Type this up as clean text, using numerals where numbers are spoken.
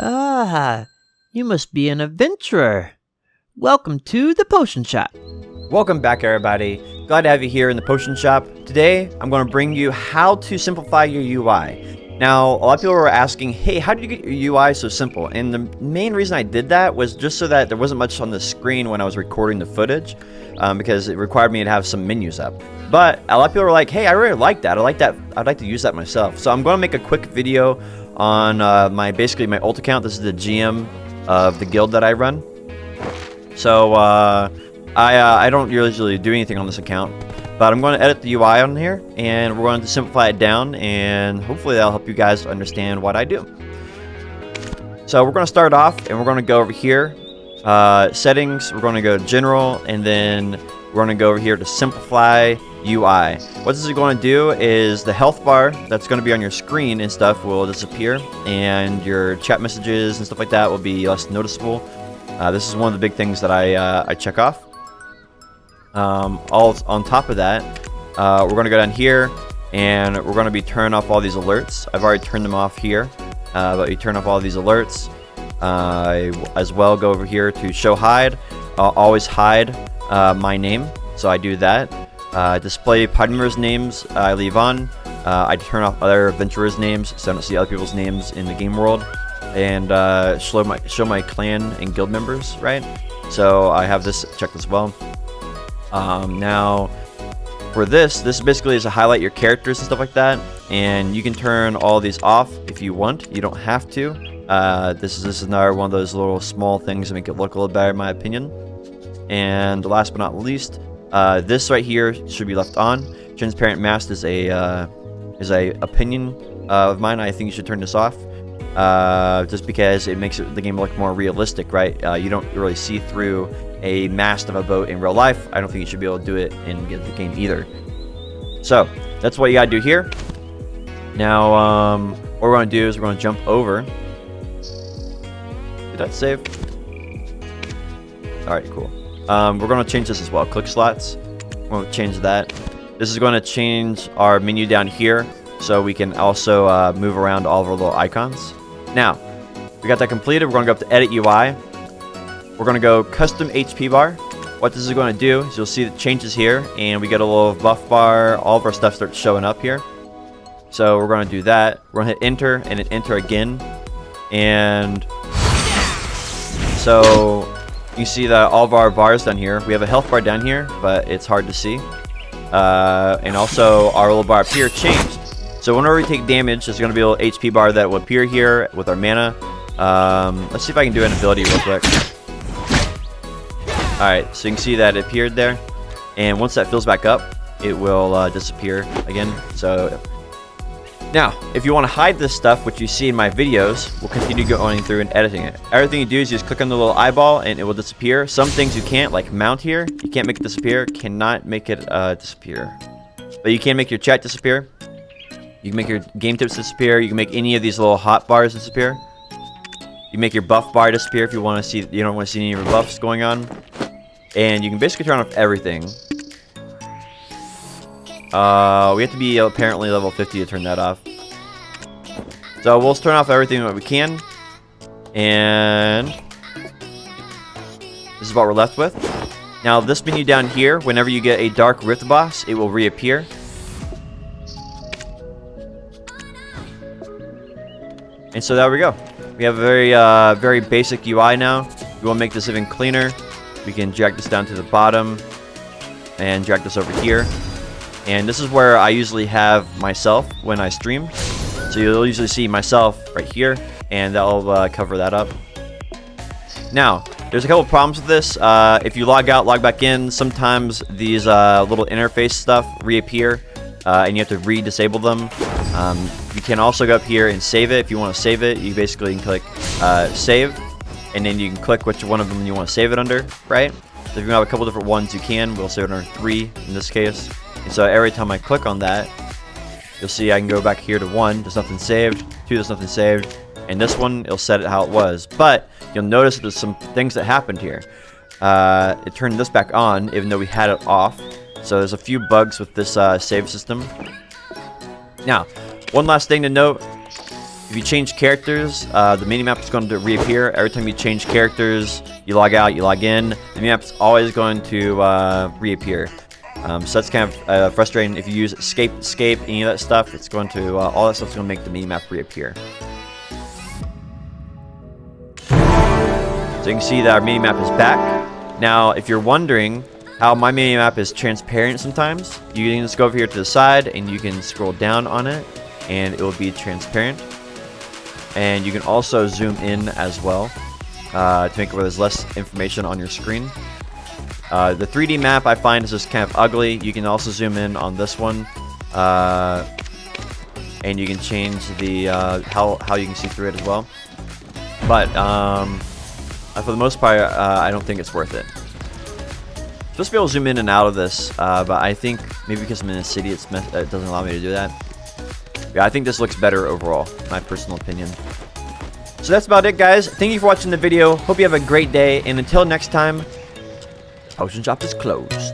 Ah, you must be an adventurer. Welcome to the potion shop. Welcome back, everybody. Glad to have you here in the potion shop. Today, I'm going to bring you how to simplify your UI. Now, a lot of people were asking, hey, how did you get your UI so simple? And the main reason I did that was just so that there wasn't much on the screen when I was recording the footage, because it required me to have some menus up. But a lot of people were like, hey, I really like that. I'd like to use that myself. So I'm going to make a quick video on basically my ult account. This is the GM of the guild that I run. So I don't usually do anything on this account, but I'm going to edit the UI on here, and we're going to simplify it down, and hopefully that'll help you guys understand what I do. So we're going to start off, and we're going to go over here, settings. We're going to go to general, and then we're going to go over here to simplify UI. What this is going to do is the health bar that's going to be on your screen and stuff will disappear, and your chat messages and stuff like that will be less noticeable. This is one of the big things that I check off. All on top of that, we're going to go down here, and we're going to be turning off all these alerts. I've already turned them off here, but you turn off all these alerts. I as well go over here to show hide. I'll always hide my name, so I do that. Display party members' names I leave on. I turn off other adventurers' names, so I don't see other people's names in the game world. And show my clan and guild members, right? So I have this checked as well. Now, for this basically is to highlight your characters and stuff like that, and you can turn all these off if you want. You don't have to. This is another one of those little small things that make it look a little better, in my opinion. And last but not least, this right here should be left on. Transparent mask is a opinion of mine. I think you should turn this off. Just because it makes the game look more realistic, right? You don't really see through a mast of a boat in real life. I don't think you should be able to do it in the game either. So that's what you gotta do here. Now, what we're gonna do is we're gonna jump over. Did that save? All right, cool. We're gonna change this as well. Click slots. We're gonna change that. This is gonna change our menu down here, so we can also move around all of our little icons. Now, we got that completed. We're going to go up to Edit UI. We're going to go Custom HP Bar. What this is going to do is you'll see the changes here, and we get a little buff bar. All of our stuff starts showing up here. So we're going to do that. We're going to hit Enter, and then Enter again. And so you see that all of our bars down here. We have a health bar down here, but it's hard to see. And also our little bar up here changed. So whenever we take damage, there's going to be a little HP bar that will appear here with our mana. Let's see if I can do an ability real quick. Alright, so you can see that it appeared there. And once that fills back up, it will disappear again. So now, if you want to hide this stuff, which you see in my videos, we'll continue going through and editing it. Everything you do is you just click on the little eyeball and it will disappear. Some things you can't, like mount here. You can't make it disappear. Cannot make it disappear. But you can make your chat disappear. You can make your game tips disappear. You can make any of these little hot bars disappear. You can make your buff bar disappear if you want to see. You don't want to see any of your buffs going on. And you can basically turn off everything. We have to be apparently level 50 to turn that off. So we'll turn off everything that we can. And this is what we're left with. Now this menu down here, whenever you get a Dark Rift boss, it will reappear. And so there we go. We have a very basic UI now. We want to make this even cleaner. We can drag this down to the bottom and drag this over here. And this is where I usually have myself when I stream. So you'll usually see myself right here, and that'll cover that up. Now, there's a couple problems with this. If you log out, log back in, sometimes these little interface stuff reappear, and you have to re-disable them. You can also go up here and save it. If you want to save it, you basically can click save, and then you can click which one of them you want to save it under, right? So if you have a couple different ones, you can. We'll save it under 3 in this case. And so every time I click on that, you'll see I can go back here to 1, there's nothing saved, 2, there's nothing saved, and this one, it'll set it how it was. But you'll notice that there's some things that happened here. It turned this back on, even though we had it off. So there's a few bugs with this save system. Now, one last thing to note If you change characters, the minimap is going to reappear. Every time you change characters, you log out, you log in, the minimap's always going to reappear. So that's kind of frustrating. If you use escape, any of that stuff, it's going to, all that stuff's going to make the minimap reappear. So you can see that our minimap is back. Now, if you're wondering how my minimap is transparent sometimes, you can just go over here to the side and you can scroll down on it and it will be transparent. And you can also zoom in as well to make it where there's less information on your screen. The 3D map I find is just kind of ugly. You can also zoom in on this one, and you can change the how you can see through it as well. But for the most part, I don't think it's worth it. Supposed to be able to zoom in and out of this, but I think maybe because I'm in a city, it doesn't allow me to do that. Yeah, I think this looks better overall, my personal opinion. So that's about it, guys. Thank you for watching the video. Hope you have a great day, and until next time, Potion Shop is closed.